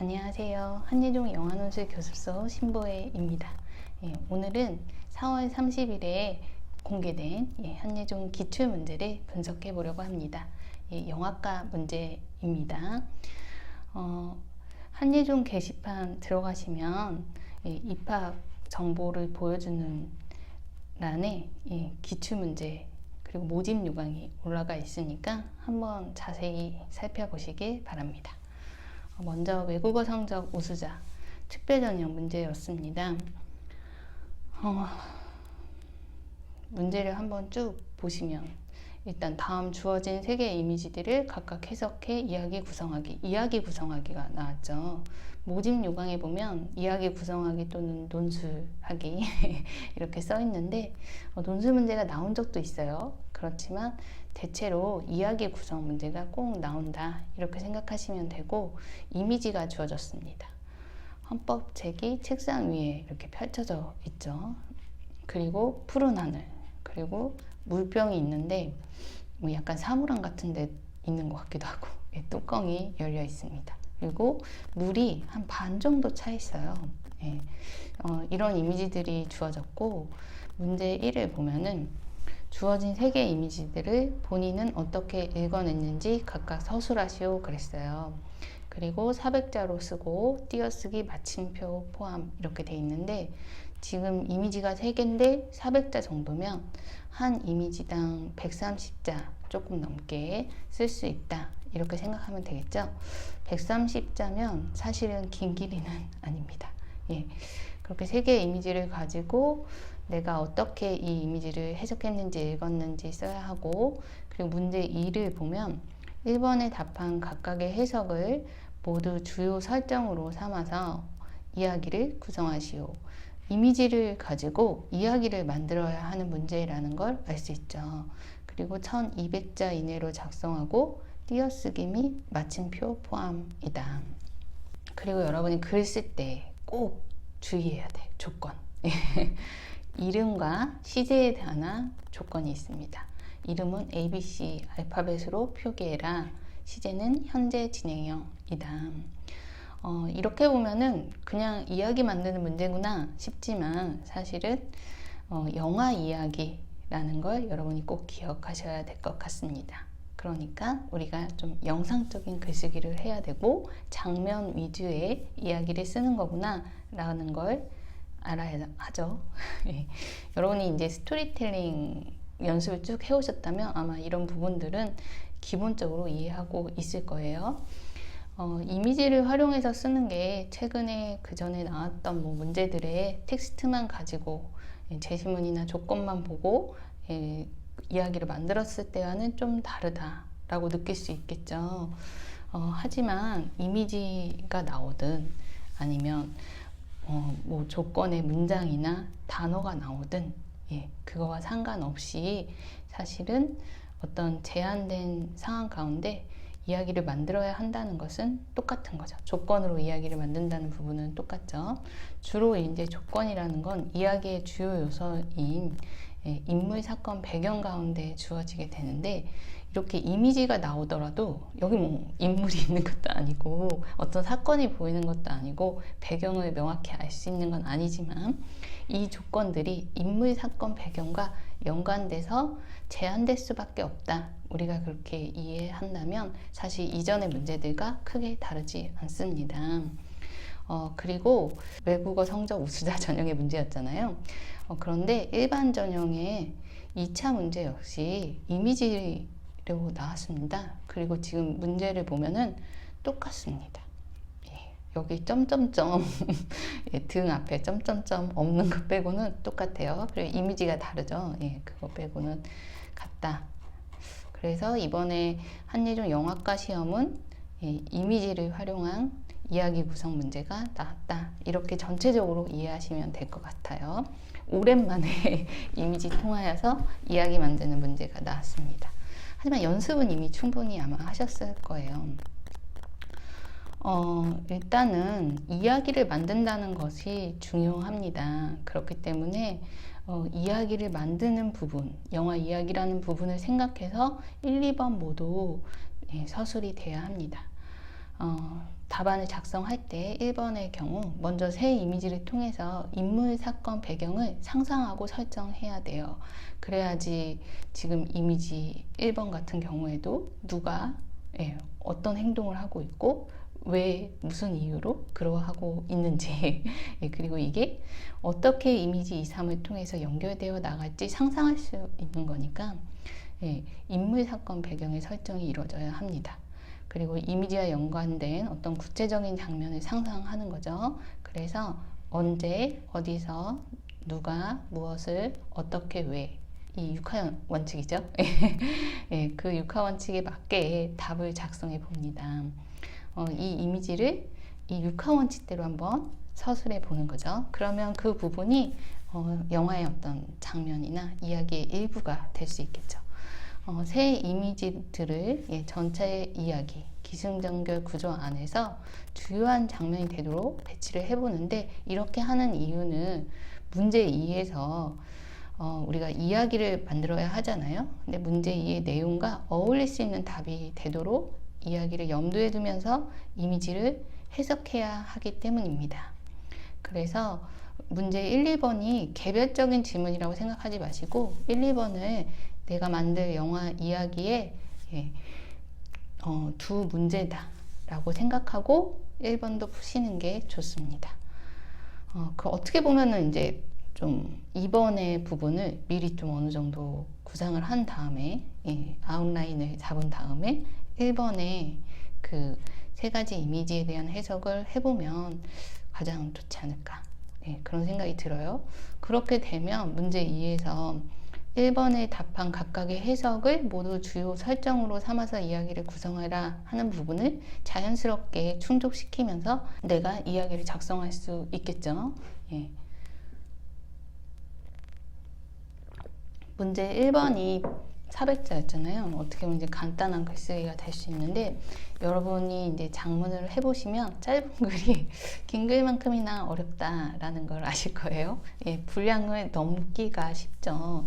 안녕하세요. 한예종 영화논술 교습소 신보혜입니다. 오늘은 4월 30일에 공개된 한예종 기출문제를 분석해 보려고 합니다. 영화과 문제입니다. 한예종 게시판 들어가시면 입학 정보를 보여주는 란에 기출문제 그리고 모집 요강이 올라가 있으니까 한번 자세히 살펴보시길 바랍니다. 먼저 외국어 성적 우수자 특별전형 문제였습니다. 문제를 한번 쭉 보시면 일단 다음 주어진 세 개의 이미지들을 각각 해석해 이야기 구성하기가 나왔죠. 모집 요강에 보면 이야기 구성하기 또는 논술하기 이렇게 써 있는데 논술 문제가 나온 적도 있어요. 그렇지만 대체로 이야기 구성 문제가 꼭 나온다 이렇게 생각하시면 되고, 이미지가 주어졌습니다. 헌법책이 책상 위에 이렇게 펼쳐져 있죠. 그리고 푸른 하늘, 그리고 물병이 있는데 뭐 약간 사물함 같은 데 있는 것 같기도 하고 뚜껑이 열려 있습니다. 그리고 물이 한 반 정도 차 있어요. 이런 이미지들이 주어졌고, 문제 1을 보면은 주어진 세 개의 이미지들을 본인은 어떻게 읽어냈는지 각각 서술하시오 그랬어요. 그리고 400자로 쓰고 띄어쓰기 마침표 포함 이렇게 돼 있는데, 지금 이미지가 3개인데 400자 정도면 한 이미지당 130자 조금 넘게 쓸 수 있다 이렇게 생각하면 되겠죠. 130자면 사실은 긴 길이는 아닙니다. 그렇게 3개의 이미지를 가지고 내가 어떻게 이 이미지를 해석했는지 읽었는지 써야 하고, 그리고 문제 2를 보면 1번에 답한 각각의 해석을 모두 주요 설정으로 삼아서 이야기를 구성하시오. 이미지를 가지고 이야기를 만들어야 하는 문제라는 걸 알 수 있죠. 그리고 1200자 이내로 작성하고 띄어쓰기 및 마침표 포함이다. 그리고 여러분이 글 쓸 때 꼭 주의해야 돼. 조건. 이름과 시제에 대한 조건이 있습니다. 이름은 ABC 알파벳으로 표기해라. 시제는 현재 진행형이다. 이렇게 보면은 그냥 이야기 만드는 문제구나 싶지만 사실은 영화 이야기라는 걸 여러분이 꼭 기억하셔야 될 것 같습니다. 그러니까 우리가 좀 영상적인 글쓰기를 해야 되고 장면 위주의 이야기를 쓰는 거구나 라는 걸 알아야 하죠. 여러분이 이제 스토리텔링 연습을 쭉 해오셨다면 아마 이런 부분들은 기본적으로 이해하고 있을 거예요. 이미지를 활용해서 쓰는 게 최근에 그 전에 나왔던 문제들의 텍스트만 가지고 제시문이나 조건만 보고 이야기를 만들었을 때와는 좀 다르다라고 느낄 수 있겠죠. 하지만 이미지가 나오든 아니면 조건의 문장이나 단어가 나오든 그거와 상관없이 사실은 어떤 제한된 상황 가운데 이야기를 만들어야 한다는 것은 똑같은 거죠. 조건으로 이야기를 만든다는 부분은 똑같죠. 주로 이제 조건이라는 건 이야기의 주요 요소인 인물, 사건, 배경 가운데 주어지게 되는데, 이렇게 이미지가 나오더라도 여기 인물이 있는 것도 아니고 어떤 사건이 보이는 것도 아니고 배경을 명확히 알 수 있는 건 아니지만, 이 조건들이 인물, 사건, 배경과 연관돼서 제한될 수밖에 없다. 우리가 그렇게 이해한다면 사실 이전의 문제들과 크게 다르지 않습니다. 그리고 외국어 성적 우수자 전형의 문제였잖아요. 그런데 일반 전형의 2차 문제 역시 이미지로 나왔습니다. 그리고 지금 문제를 보면은 똑같습니다. 여기 점점점 등 앞에 점점점 없는 것 빼고는 똑같아요. 그리고 이미지가 다르죠. 그거 빼고는 같다. 그래서 이번에 한예종 영화과 시험은 이미지를 활용한 이야기 구성 문제가 나왔다. 이렇게 전체적으로 이해하시면 될 것 같아요. 오랜만에 이미지 통하여서 이야기 만드는 문제가 나왔습니다. 하지만 연습은 이미 충분히 아마 하셨을 거예요. 일단은 이야기를 만든다는 것이 중요합니다. 그렇기 때문에 이야기를 만드는 부분, 영화 이야기라는 부분을 생각해서 1, 2번 모두 서술이 돼야 합니다. 답안을 작성할 때 1번의 경우 먼저 새 이미지를 통해서 인물, 사건, 배경을 상상하고 설정해야 돼요. 그래야지 지금 이미지 1번 같은 경우에도 누가 어떤 행동을 하고 있고 왜 무슨 이유로 그러하고 있는지 그리고 이게 어떻게 이미지 2, 3을 통해서 연결되어 나갈지 상상할 수 있는 거니까 인물, 사건, 배경의 설정이 이루어져야 합니다. 그리고 이미지와 연관된 어떤 구체적인 장면을 상상하는 거죠. 그래서 언제, 어디서, 누가, 무엇을, 어떻게, 왜. 이 육하 원칙이죠. 그 육하 원칙에 맞게 답을 작성해 봅니다. 이 이미지를 이 육하 원칙대로 한번 서술해 보는 거죠. 그러면 그 부분이 영화의 어떤 장면이나 이야기의 일부가 될 수 있겠죠. 새 이미지들을 전체 이야기, 기승전결 구조 안에서 주요한 장면이 되도록 배치를 해보는데, 이렇게 하는 이유는 문제 2에서 우리가 이야기를 만들어야 하잖아요. 근데 문제 2의 내용과 어울릴 수 있는 답이 되도록 이야기를 염두에 두면서 이미지를 해석해야 하기 때문입니다. 그래서 문제 1, 2번이 개별적인 질문이라고 생각하지 마시고 1, 2번을 내가 만들 영화 이야기에 두 문제다 라고 생각하고 1번도 푸시는 게 좋습니다. 어떻게 보면은 이제 좀 2번의 부분을 미리 좀 어느 정도 구상을 한 다음에 아웃라인을 잡은 다음에 1번에 그 세 가지 이미지에 대한 해석을 해보면 가장 좋지 않을까 그런 생각이 들어요. 그렇게 되면 문제 2에서 1번에 답한 각각의 해석을 모두 주요 설정으로 삼아서 이야기를 구성하라 하는 부분을 자연스럽게 충족시키면서 내가 이야기를 작성할 수 있겠죠. 문제 1번이 400자였잖아요. 어떻게 보면 이제 간단한 글쓰기가 될 수 있는데, 여러분이 이제 작문을 해보시면 짧은 글이 긴 글만큼이나 어렵다라는 걸 아실 거예요. 분량을 넘기가 쉽죠.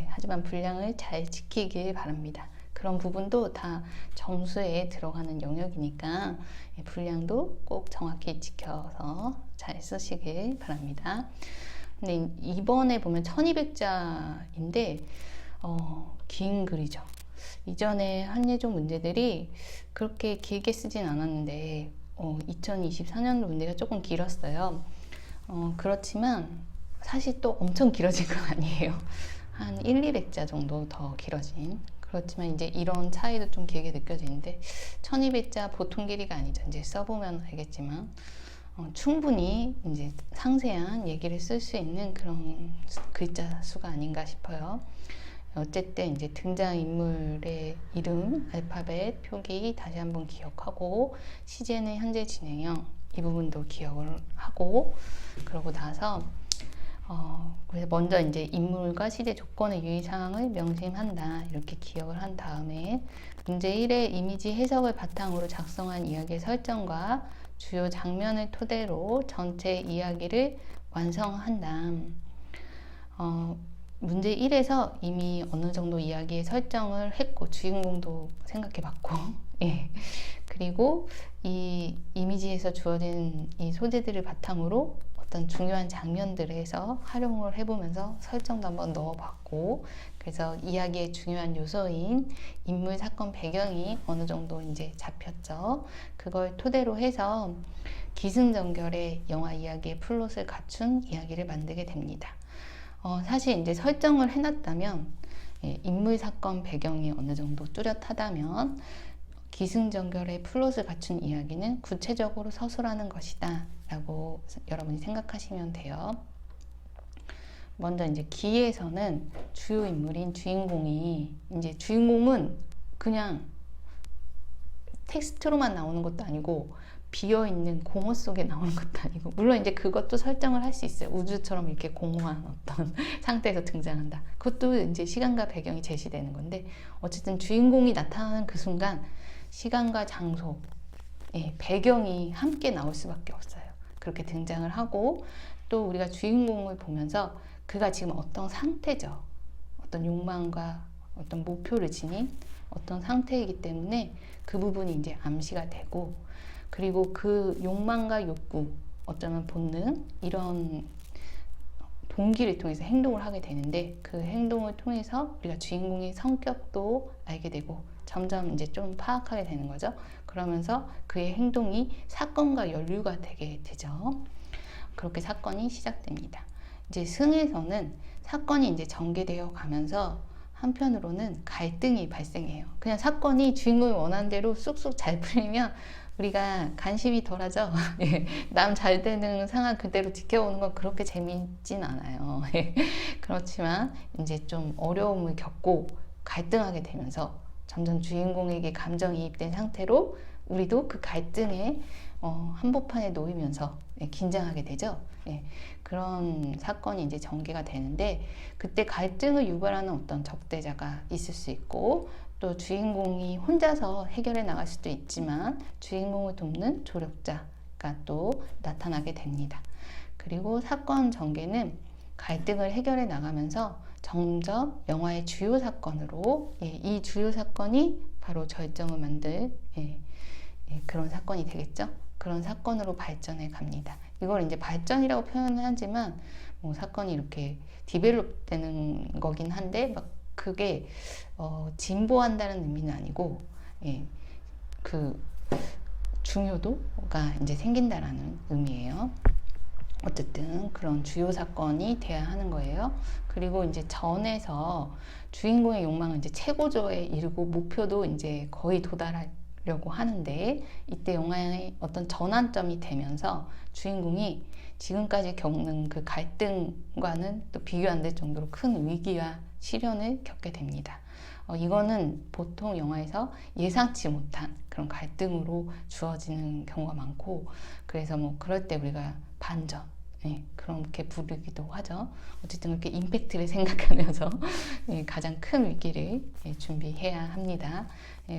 하지만 분량을 잘 지키길 바랍니다. 그런 부분도 다 점수에 들어가는 영역이니까 분량도 꼭 정확히 지켜서 잘 쓰시길 바랍니다. 근데 이번에 보면 1200자인데 긴 글이죠. 이전에 한예종 문제들이 그렇게 길게 쓰진 않았는데 2024년도 문제가 조금 길었어요. 그렇지만 사실 또 엄청 길어진 건 아니에요. 한 1, 200자 정도 더 길어진. 그렇지만 이제 이런 차이도 좀 길게 느껴지는데 1200자 보통 길이가 아니죠. 이제 써보면 알겠지만 충분히 이제 상세한 얘기를 쓸 수 있는 그런 글자 수가 아닌가 싶어요. 어쨌든 이제 등장인물의 이름, 알파벳, 표기 다시 한번 기억하고, 시제는 현재 진행형 이 부분도 기억을 하고, 그러고 나서 그래서 먼저 이제 인물과 시제 조건의 유의사항을 명심한다 이렇게 기억을 한 다음에 문제 1의 이미지 해석을 바탕으로 작성한 이야기의 설정과 주요 장면을 토대로 전체 이야기를 완성한다. 문제 1에서 이미 어느 정도 이야기의 설정을 했고 주인공도 생각해 봤고 그리고 이 이미지에서 주어진 이 소재들을 바탕으로 어떤 중요한 장면들에서 활용을 해보면서 설정도 한번 넣어봤고, 그래서 이야기의 중요한 요소인 인물, 사건, 배경이 어느 정도 이제 잡혔죠. 그걸 토대로 해서 기승전결의 영화 이야기의 플롯을 갖춘 이야기를 만들게 됩니다. 사실 이제 설정을 해놨다면 인물, 사건, 배경이 어느 정도 뚜렷하다면 기승전결의 플롯을 갖춘 이야기는 구체적으로 서술하는 것이다 라고 여러분이 생각하시면 돼요. 먼저 이제 기에서는 주요 인물인 주인공이 이제 주인공은 그냥 텍스트로만 나오는 것도 아니고 비어있는 공허 속에 나오는 것도 아니고, 물론 이제 그것도 설정을 할 수 있어요. 우주처럼 이렇게 공허한 어떤 상태에서 등장한다. 그것도 이제 시간과 배경이 제시되는 건데, 어쨌든 주인공이 나타나는 그 순간 시간과 장소, 배경이 함께 나올 수밖에 없어요. 그렇게 등장을 하고, 또 우리가 주인공을 보면서 그가 지금 어떤 상태죠. 어떤 욕망과 어떤 목표를 지닌 어떤 상태이기 때문에 그 부분이 이제 암시가 되고, 그리고 그 욕망과 욕구, 어쩌면 본능, 이런 동기를 통해서 행동을 하게 되는데, 그 행동을 통해서 우리가 주인공의 성격도 알게 되고 점점 이제 좀 파악하게 되는 거죠. 그러면서 그의 행동이 사건과 연루가 되게 되죠. 그렇게 사건이 시작됩니다. 이제 승에서는 사건이 이제 전개되어 가면서 한편으로는 갈등이 발생해요. 그냥 사건이 주인공이 원하는 대로 쑥쑥 잘 풀리면 우리가 관심이 덜하죠. 예, 남 잘 되는 상황 그대로 지켜보는 건 그렇게 재미있진 않아요. 그렇지만 이제 좀 어려움을 겪고 갈등하게 되면서 점점 주인공에게 감정이입된 상태로 우리도 그 갈등에 한복판에 놓이면서 긴장하게 되죠. 예, 그런 사건이 이제 전개가 되는데, 그때 갈등을 유발하는 어떤 적대자가 있을 수 있고, 또 주인공이 혼자서 해결해 나갈 수도 있지만 주인공을 돕는 조력자가 또 나타나게 됩니다. 그리고 사건 전개는 갈등을 해결해 나가면서 점점 영화의 주요 사건으로, 이 주요 사건이 바로 절정을 만들 그런 사건이 되겠죠. 그런 사건으로 발전해 갑니다. 이걸 이제 발전이라고 표현을 하지만 뭐 사건이 이렇게 디벨롭 되는 거긴 한데, 막 그게 진보한다는 의미는 아니고, 그 중요도가 이제 생긴다라는 의미예요. 어쨌든 그런 주요 사건이 돼야 하는 거예요. 그리고 이제 전에서 주인공의 욕망은 이제 최고조에 이르고 목표도 이제 거의 도달하려고 하는데, 이때 영화의 어떤 전환점이 되면서 주인공이 지금까지 겪는 그 갈등과는 또 비교 안 될 정도로 큰 위기와 시련을 겪게 됩니다. 이거는 보통 영화에서 예상치 못한 그런 갈등으로 주어지는 경우가 많고, 그래서 뭐 그럴 때 우리가 반전, 그렇게 부르기도 하죠. 어쨌든 그렇게 임팩트를 생각하면서 가장 큰 위기를 준비해야 합니다.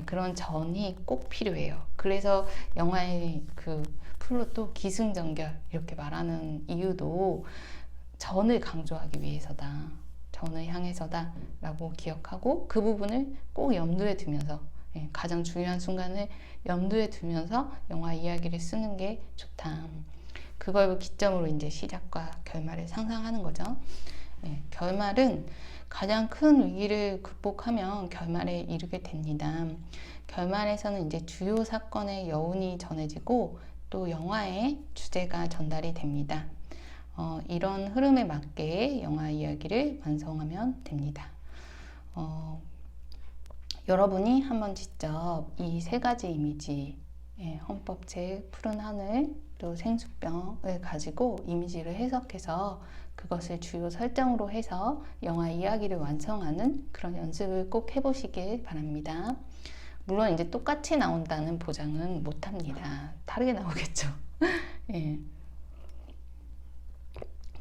그런 전이 꼭 필요해요. 그래서 영화의 그 플롯도 기승전결 이렇게 말하는 이유도 전을 강조하기 위해서다. 전을 향해서다 라고 기억하고, 그 부분을 꼭 염두에 두면서, 가장 중요한 순간을 염두에 두면서 영화 이야기를 쓰는 게 좋다. 그걸 기점으로 이제 시작과 결말을 상상하는 거죠. 결말은 가장 큰 위기를 극복하면 결말에 이르게 됩니다. 결말에서는 이제 주요 사건의 여운이 전해지고 또 영화의 주제가 전달이 됩니다. 이런 흐름에 맞게 영화 이야기를 완성하면 됩니다. 여러분이 한번 직접 이 세 가지 이미지, 헌법책, 푸른 하늘, 또 생수병을 가지고 이미지를 해석해서 그것을 주요 설정으로 해서 영화 이야기를 완성하는 그런 연습을 꼭 해보시길 바랍니다. 물론 이제 똑같이 나온다는 보장은 못합니다. 다르게 나오겠죠. 예.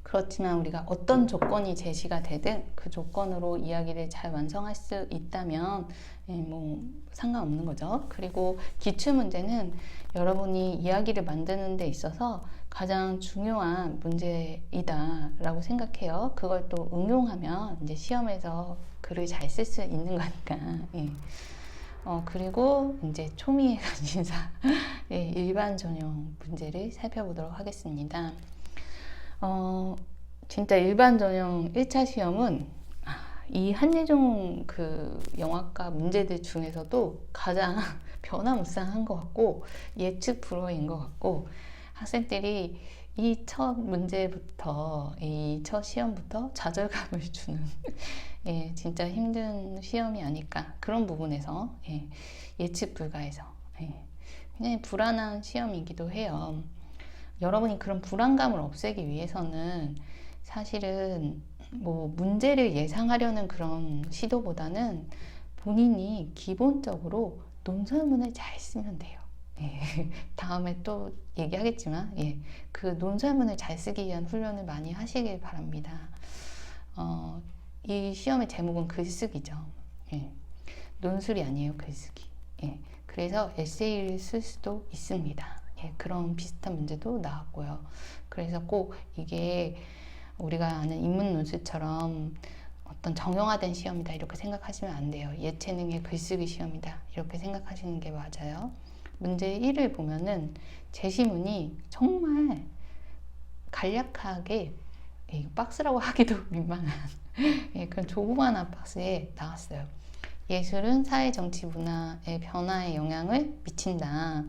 그렇지만 우리가 어떤 조건이 제시가 되든 그 조건으로 이야기를 잘 완성할 수 있다면 뭐 상관없는 거죠. 그리고 기출문제는 여러분이 이야기를 만드는 데 있어서 가장 중요한 문제이다 라고 생각해요. 그걸 또 응용하면 이제 시험에서 글을 잘 쓸 수 있는 거니까. 그리고 이제 초미의 관심사 일반 전형 문제를 살펴보도록 하겠습니다. 진짜 일반 전형 1차 시험은 이 한예종 그 영화과 문제들 중에서도 가장 변화무쌍한 것 같고 예측 불허인 것 같고, 학생들이 이 첫 문제부터, 이 첫 시험부터 좌절감을 주는 진짜 힘든 시험이 아닐까, 그런 부분에서 예측 불가해서 굉장히 불안한 시험이기도 해요. 여러분이 그런 불안감을 없애기 위해서는 사실은 뭐 문제를 예상하려는 그런 시도보다는 본인이 기본적으로 논설문을 잘 쓰면 돼요. 다음에 또 얘기하겠지만 그 논설문을 잘 쓰기 위한 훈련을 많이 하시길 바랍니다. 이 시험의 제목은 글쓰기죠. 논술이 아니에요, 글쓰기. 그래서 에세이를 쓸 수도 있습니다. 그런 비슷한 문제도 나왔고요. 그래서 꼭 이게 우리가 아는 인문 논술처럼 어떤 정형화된 시험이다 이렇게 생각하시면 안 돼요. 예체능의 글쓰기 시험이다 이렇게 생각하시는 게 맞아요. 문제 1을 보면은 제시문이 정말 간략하게, 박스라고 하기도 민망한 그런 조그마한 박스에 나왔어요. 예술은 사회, 정치, 문화의 변화에 영향을 미친다.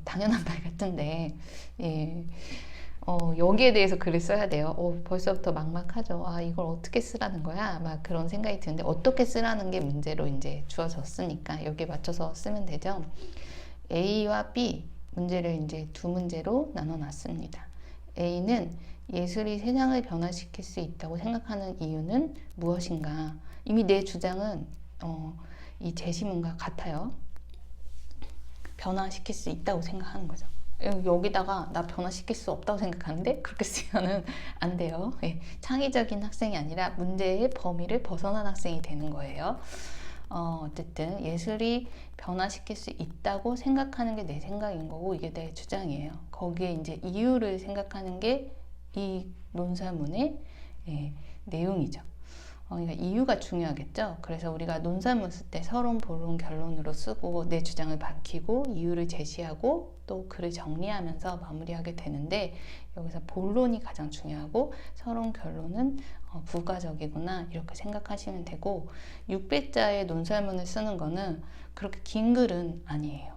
당연한 말 같은데, 여기에 대해서 글을 써야 돼요. 벌써부터 막막하죠. 이걸 어떻게 쓰라는 거야? 막 그런 생각이 드는데, 어떻게 쓰라는 게 문제로 이제 주어졌으니까 여기에 맞춰서 쓰면 되죠. A와 B 문제를 이제 두 문제로 나눠 놨습니다. A는 예술이 세상을 변화시킬 수 있다고 생각하는 이유는 무엇인가? 이미 내 주장은 이 제시문과 같아요. 변화시킬 수 있다고 생각하는 거죠. 여기다가 나 변화시킬 수 없다고 생각하는데 그렇게 쓰면은 안 돼요. 창의적인 학생이 아니라 문제의 범위를 벗어난 학생이 되는 거예요. 어쨌든 예술이 변화시킬 수 있다고 생각하는 게 내 생각인 거고 이게 내 주장이에요. 거기에 이제 이유를 생각하는 게 이 논설문의 내용이죠. 그러니까 이유가 중요하겠죠. 그래서 우리가 논설문 쓸 때 서론, 본론, 결론으로 쓰고 내 주장을 밝히고 이유를 제시하고 또 글을 정리하면서 마무리하게 되는데 여기서 본론이 가장 중요하고 서론, 결론은 부가적이구나 이렇게 생각하시면 되고 600자의 논설문을 쓰는 거는 그렇게 긴 글은 아니에요.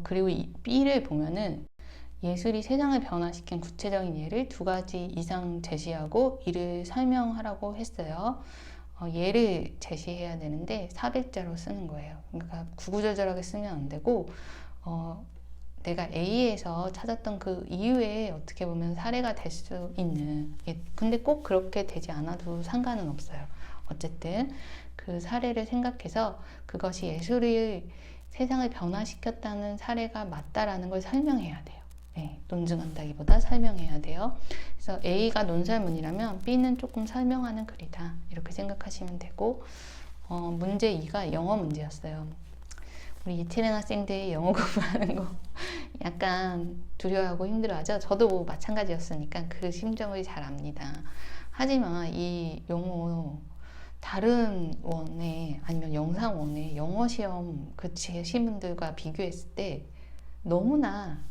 그리고 이 B를 보면은 예술이 세상을 변화시킨 구체적인 예를 2가지 이상 제시하고 이를 설명하라고 했어요. 예를 제시해야 되는데 400자로 쓰는 거예요. 그러니까 구구절절하게 쓰면 안 되고 내가 A에서 찾았던 그 이유에 어떻게 보면 사례가 될 수 있는, 근데 꼭 그렇게 되지 않아도 상관은 없어요. 어쨌든 그 사례를 생각해서 그것이 예술이 세상을 변화시켰다는 사례가 맞다라는 걸 설명해야 돼요. 논증한다기보다 설명해야 돼요. 그래서 A가 논설문이라면 B는 조금 설명하는 글이다 이렇게 생각하시면 되고 문제 2가 영어 문제였어요. 우리 이태령 학생들이 영어 공부하는 거 약간 두려워하고 힘들어하죠. 저도 마찬가지였으니까 그 심정을 잘 압니다. 하지만 이 영어 다른 원에 아니면 영상원의 영어 시험 그 제시문들과 비교했을 때 너무나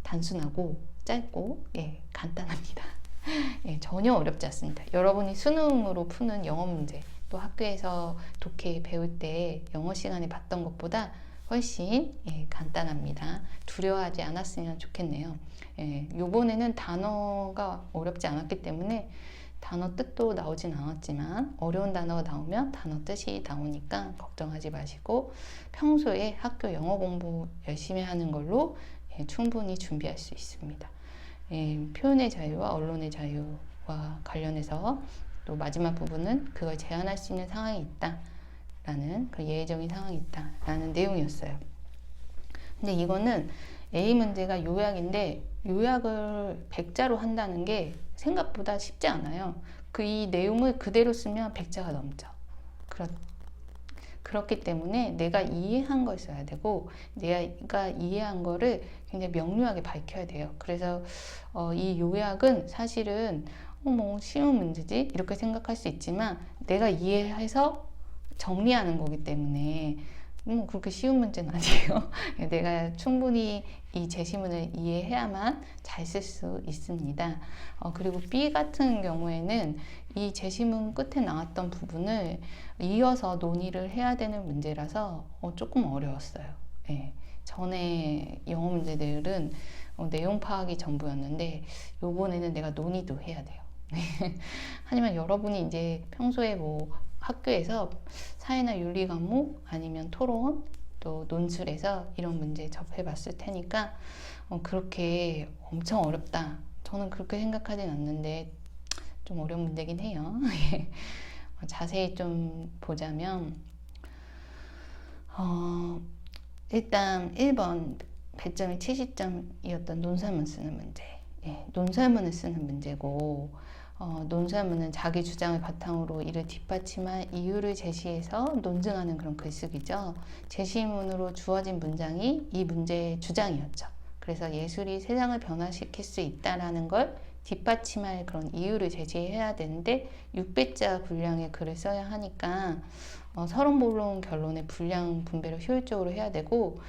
단순하고 짧고 간단합니다. 전혀 어렵지 않습니다. 여러분이 수능으로 푸는 영어 문제 또 학교에서 독해 배울 때 영어 시간에 봤던 것보다 훨씬 간단합니다. 두려워하지 않았으면 좋겠네요. 요번에는 단어가 어렵지 않았기 때문에 단어 뜻도 나오진 않았지만 어려운 단어가 나오면 단어 뜻이 나오니까 걱정하지 마시고 평소에 학교 영어 공부 열심히 하는 걸로 충분히 준비할 수 있습니다. 표현의 자유와 언론의 자유와 관련해서 또 마지막 부분은 그걸 제한할 수 있는 상황이 있다라는 그 예외적인 상황이 있다라는 내용이었어요. 근데 이거는 A 문제가 요약인데 요약을 100자로 한다는 게 생각보다 쉽지 않아요. 이 내용을 그대로 쓰면 100자가 넘죠. 그렇기 때문에 내가 이해한 걸 써야 되고 내가 이해한 거를 굉장히 명료하게 밝혀야 돼요. 그래서 이 요약은 사실은 뭐 쉬운 문제지 이렇게 생각할 수 있지만 내가 이해해서 정리하는 거기 때문에 그렇게 쉬운 문제는 아니에요. 내가 충분히 이 제시문을 이해해야만 잘 쓸 수 있습니다. 그리고 B 같은 경우에는 이 제시문 끝에 나왔던 부분을 이어서 논의를 해야 되는 문제라서 조금 어려웠어요. 전에 영어 문제들은 내용 파악이 전부였는데 요번에는 내가 논의도 해야 돼요. 하지만 여러분이 이제 평소에 뭐 학교에서 사회나 윤리 과목 아니면 토론 또 논술에서 이런 문제 접해 봤을 테니까 그렇게 엄청 어렵다 저는 그렇게 생각하진 않는데 좀 어려운 문제긴 해요. 자세히 좀 보자면 일단 1번 배점이 70점이었던 논설문 쓰는 문제, 논설문을 쓰는 문제고 논설문은 자기 주장을 바탕으로 이를 뒷받침할 이유를 제시해서 논증하는 그런 글쓰기죠. 제시문으로 주어진 문장이 이 문제의 주장이었죠. 그래서 예술이 세상을 변화시킬 수 있다라는 걸 뒷받침할 그런 이유를 제시해야 되는데 600자 분량의 글을 써야 하니까 서론 본론 결론의 분량 분배를 효율적으로 해야 되고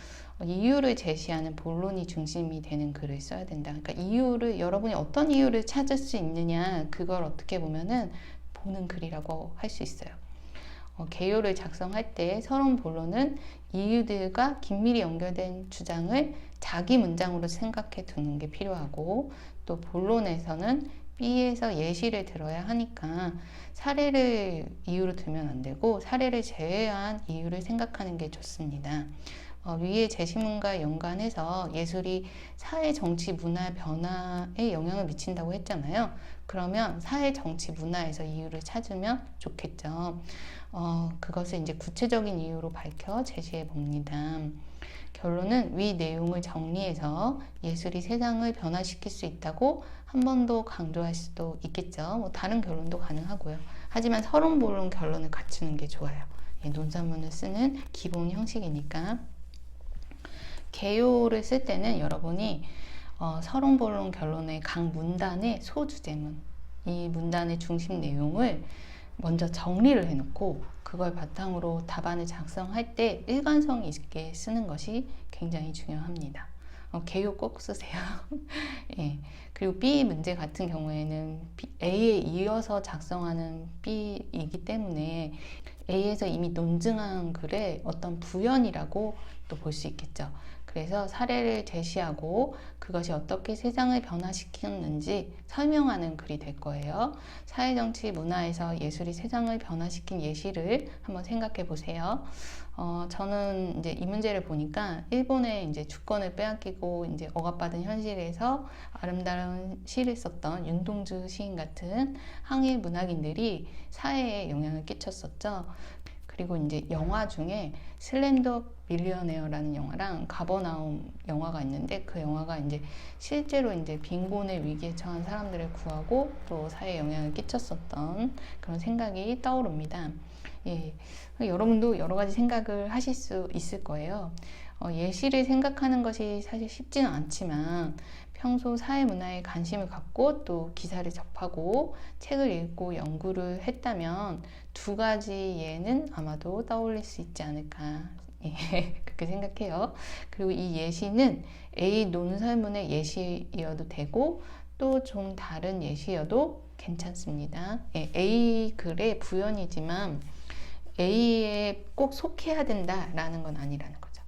이유를 제시하는 본론이 중심이 되는 글을 써야 된다. 그러니까 이유를 여러분이 어떤 이유를 찾을 수 있느냐 그걸 어떻게 보면은 보는 글이라고 할 수 있어요. 개요를 작성할 때 서론 본론은 이유들과 긴밀히 연결된 주장을 자기 문장으로 생각해 두는 게 필요하고 또 본론에서는 B에서 예시를 들어야 하니까 사례를 이유로 들면 안 되고 사례를 제외한 이유를 생각하는 게 좋습니다. 위의 제시문과 연관해서 예술이 사회, 정치, 문화 변화에 영향을 미친다고 했잖아요. 그러면 사회, 정치, 문화에서 이유를 찾으면 좋겠죠. 그것을 이제 구체적인 이유로 밝혀 제시해 봅니다. 결론은 위 내용을 정리해서 예술이 세상을 변화시킬 수 있다고 한 번 더 강조할 수도 있겠죠. 뭐 다른 결론도 가능하고요. 하지만 서론, 본론, 결론을 갖추는 게 좋아요. 논산문을 쓰는 기본 형식이니까. 개요를 쓸 때는 여러분이 서론, 본론, 결론의 각 문단의 소주제문, 이 문단의 중심 내용을 먼저 정리를 해놓고 그걸 바탕으로 답안을 작성할 때 일관성 있게 쓰는 것이 굉장히 중요합니다. 개요 꼭 쓰세요. 예. 그리고 B 문제 같은 경우에는 A에 이어서 작성하는 B이기 때문에 A에서 이미 논증한 글의 어떤 부연이라고 또 볼 수 있겠죠. 그래서 사례를 제시하고 그것이 어떻게 세상을 변화시켰는지 설명하는 글이 될 거예요. 사회, 정치, 문화에서 예술이 세상을 변화시킨 예시를 한번 생각해 보세요. 저는 이제 이 문제를 보니까 일본의 이제 주권을 빼앗기고 이제 억압받은 현실에서 아름다운 시를 썼던 윤동주 시인 같은 항일 문학인들이 사회에 영향을 끼쳤었죠. 그리고 이제 영화 중에 슬램독 밀리어네어라는 영화랑 가버나움 영화가 있는데 그 영화가 이제 실제로 이제 빈곤의 위기에 처한 사람들을 구하고 또 사회에 영향을 끼쳤었던 그런 생각이 떠오릅니다. 예, 여러분도 여러 가지 생각을 하실 수 있을 거예요. 예시를 생각하는 것이 사실 쉽지는 않지만 평소 사회 문화에 관심을 갖고 또 기사를 접하고 책을 읽고 연구를 했다면 두 가지 예는 아마도 떠올릴 수 있지 않을까 그렇게 생각해요. 그리고 이 예시는 A 논설문의 예시여도 되고 또 좀 다른 예시여도 괜찮습니다. A 글의 부연이지만 A에 꼭 속해야 된다라는 건 아니라는 거죠.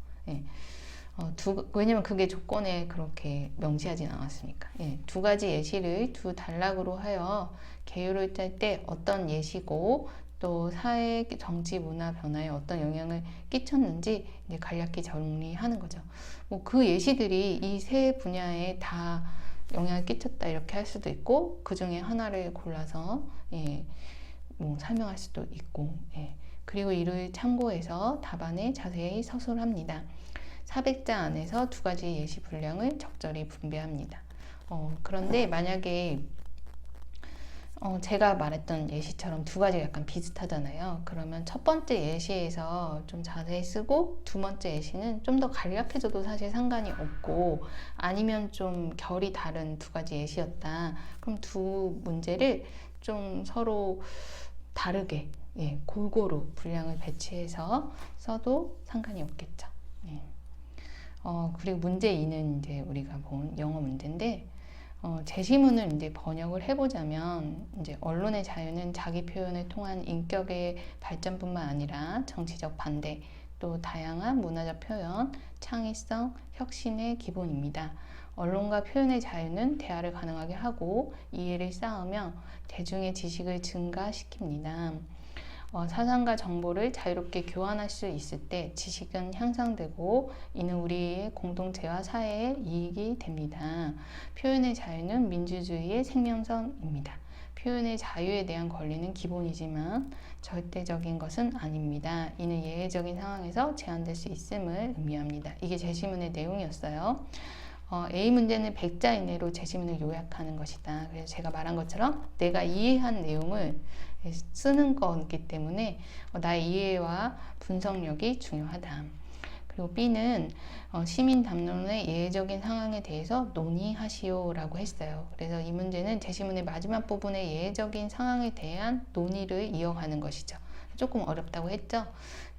왜냐면 그게 조건에 그렇게 명시하진 않았으니까. 두 가지 예시를 두 단락으로 하여 개요를 짤 때 어떤 예시고 또 사회, 정치, 문화 변화에 어떤 영향을 끼쳤는지 이제 간략히 정리하는 거죠. 뭐 그 예시들이 이 세 분야에 다 영향을 끼쳤다 이렇게 할 수도 있고 그 중에 하나를 골라서 뭐 설명할 수도 있고 그리고 이를 참고해서 답안에 자세히 서술합니다. 400자 안에서 두 가지 예시 분량을 적절히 분배합니다. 그런데 만약에 제가 말했던 예시처럼 두 가지가 약간 비슷하잖아요. 그러면 첫 번째 예시에서 좀 자세히 쓰고 두 번째 예시는 좀 더 간략해져도 사실 상관이 없고 아니면 좀 결이 다른 두 가지 예시였다. 그럼 두 문제를 좀 서로 다르게 골고루 분량을 배치해서 써도 상관이 없겠죠. 그리고 문제 2는 이제 우리가 본 영어 문제인데 제시문을 이제 번역을 해보자면 이제 언론의 자유는 자기 표현을 통한 인격의 발전뿐만 아니라 정치적 반대 또 다양한 문화적 표현, 창의성, 혁신의 기본입니다. 언론과 표현의 자유는 대화를 가능하게 하고 이해를 쌓으며 대중의 지식을 증가시킵니다. 사상과 정보를 자유롭게 교환할 수 있을 때 지식은 향상되고 이는 우리의 공동체와 사회에 이익이 됩니다. 표현의 자유는 민주주의의 생명선입니다. 표현의 자유에 대한 권리는 기본이지만 절대적인 것은 아닙니다. 이는 예외적인 상황에서 제한될 수 있음을 의미합니다. 이게 제시문의 내용이었어요. A 문제는 100자 이내로 제시문을 요약하는 것이다. 그래서 제가 말한 것처럼 내가 이해한 내용을 쓰는 거기 때문에 나의 이해와 분석력이 중요하다. 그리고 B는 시민 담론의 예외적인 상황에 대해서 논의하시오라고 했어요. 그래서 이 문제는 제시문의 마지막 부분의 예외적인 상황에 대한 논의를 이어가는 것이죠. 조금 어렵다고 했죠.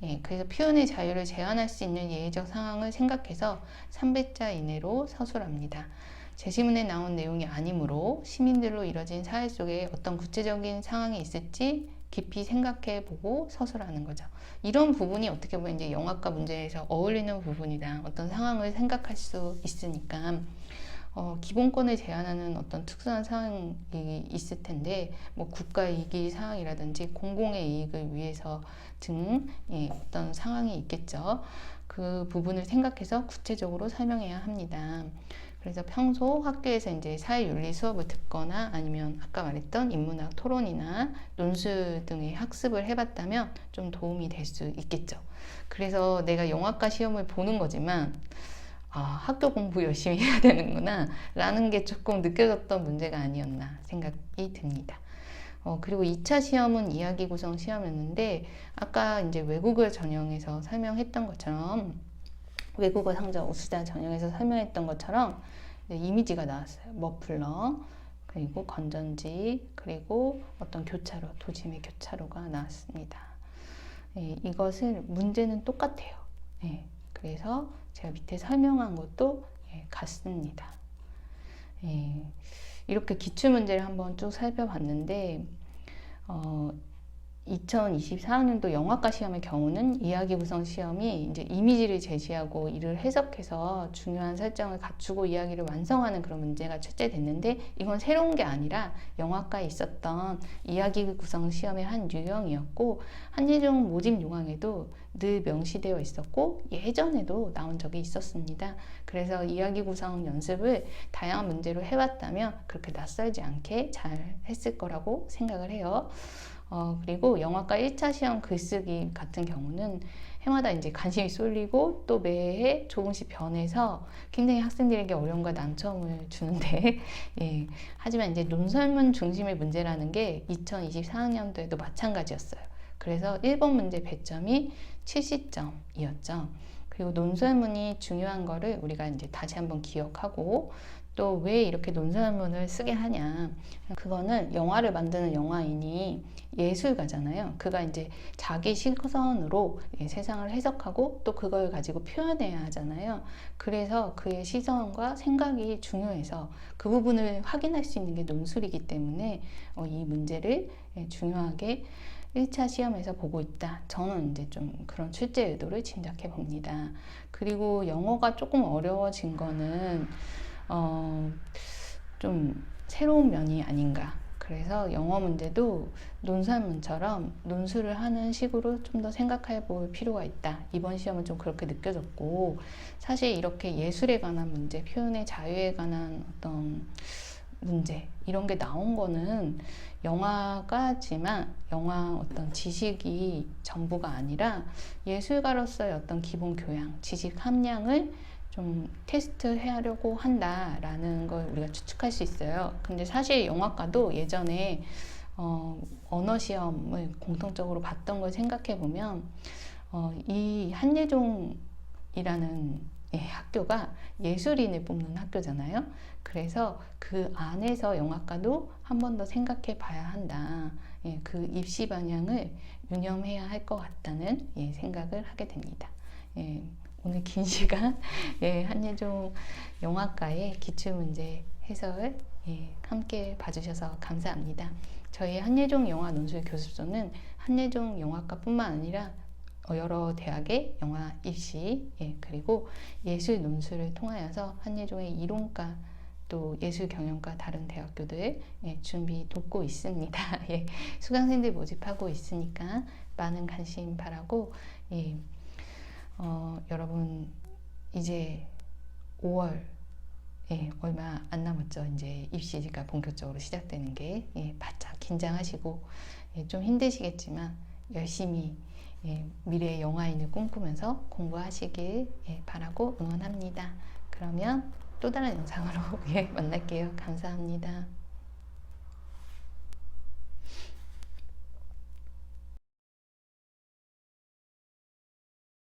예, 그래서 표현의 자유를 제한할 수 있는 예외적 상황을 생각해서 300자 이내로 서술합니다. 제시문에 나온 내용이 아니므로 시민들로 이뤄진 사회 속에 어떤 구체적인 상황이 있을지 깊이 생각해 보고 서술하는 거죠. 이런 부분이 어떻게 보면 이제 영화과 문제에서 어울리는 부분이다. 어떤 상황을 생각할 수 있으니까 기본권을 제한하는 어떤 특수한 상황이 있을 텐데 뭐 국가 이익의 상황이라든지 공공의 이익을 위해서 등 어떤 상황이 있겠죠. 그 부분을 생각해서 구체적으로 설명해야 합니다. 그래서 평소 학교에서 이제 사회윤리 수업을 듣거나 아니면 아까 말했던 인문학 토론이나 논술 등의 학습을 해봤다면 좀 도움이 될 수 있겠죠. 그래서 내가 영화과 시험을 보는 거지만 학교 공부 열심히 해야 되는구나 라는 게 조금 느껴졌던 문제가 아니었나 생각이 듭니다. 그리고 2차 시험은 이야기 구성 시험이었는데 아까 이제 외국어 전형에서 설명했던 것처럼 외국어 상자 우수자 전형에서 설명했던 것처럼 이미지가 나왔어요. 머플러, 그리고 건전지, 그리고 어떤 교차로, 도심의 교차로가 나왔습니다. 이것을 문제는 똑같아요. 그래서 제가 밑에 설명한 것도 같습니다. 이렇게 기출문제를 한번 쭉 살펴봤는데 2024학년도 영화과 시험의 경우는 이야기 구성 시험이 이제 이미지를 제시하고 이를 해석해서 중요한 설정을 갖추고 이야기를 완성하는 그런 문제가 출제됐는데 이건 새로운 게 아니라 영화과에 있었던 이야기 구성 시험의 한 유형이었고 한예종 모집 요강에도 늘 명시되어 있었고 예전에도 나온 적이 있었습니다. 그래서 이야기 구성 연습을 다양한 문제로 해봤다면 그렇게 낯설지 않게 잘 했을 거라고 생각을 해요. 그리고 영화과 1차 시험 글쓰기 같은 경우는 해마다 이제 관심이 쏠리고 또 매해 조금씩 변해서 굉장히 학생들에게 어려움과 난처함을 주는데 하지만 이제 논설문 중심의 문제라는 게 2024학년도에도 마찬가지였어요. 그래서 1번 문제 배점이 70점이었죠. 그리고 논설문이 중요한 거를 우리가 이제 다시 한번 기억하고 또 왜 이렇게 논설문을 쓰게 하냐. 그거는 영화를 만드는 영화인이 예술가잖아요. 그가 이제 자기 시선으로 세상을 해석하고 또 그걸 가지고 표현해야 하잖아요. 그래서 그의 시선과 생각이 중요해서 그 부분을 확인할 수 있는 게 논술이기 때문에 이 문제를 중요하게 1차 시험에서 보고 있다. 저는 이제 좀 그런 출제 의도를 짐작해 봅니다. 그리고 영어가 조금 어려워진 거는 좀 새로운 면이 아닌가. 그래서 영어 문제도 논설문처럼 논술을 하는 식으로 좀 더 생각해 볼 필요가 있다. 이번 시험은 좀 그렇게 느껴졌고 사실 이렇게 예술에 관한 문제, 표현의 자유에 관한 어떤 문제 이런 게 나온 거는 영화가지만 영화 어떤 지식이 전부가 아니라 예술가로서의 어떤 기본 교양, 지식 함량을 좀 테스트하려고 한다라는 걸 우리가 추측할 수 있어요. 근데 사실 영화과도 예전에 언어 시험을 공통적으로 봤던 걸 생각해 보면 이 한예종이라는 학교가 예술인을 뽑는 학교잖아요. 그래서 그 안에서 영화과도 한 번 더 생각해 봐야 한다. 그 입시 방향을 유념해야 할 것 같다는 생각을 하게 됩니다. 오늘 긴 시간 한예종 영화과의 기출문제 해설 함께 봐주셔서 감사합니다. 저희 한예종 영화 논술 교습소는 한예종 영화과뿐만 아니라 여러 대학의 영화 입시 그리고 예술 논술을 통하여서 한예종의 이론과 또 예술 경영과 다른 대학교들 준비 돕고 있습니다. 수강생들 모집하고 있으니까 많은 관심 바라고 여러분 이제 5월 얼마 안 남았죠. 이제 입시가 본격적으로 시작되는 게 바짝 긴장하시고 좀 힘드시겠지만 열심히 미래의 영화인을 꿈꾸면서 공부하시길 바라고 응원합니다. 그러면 또 다른 영상으로 만날게요. 감사합니다.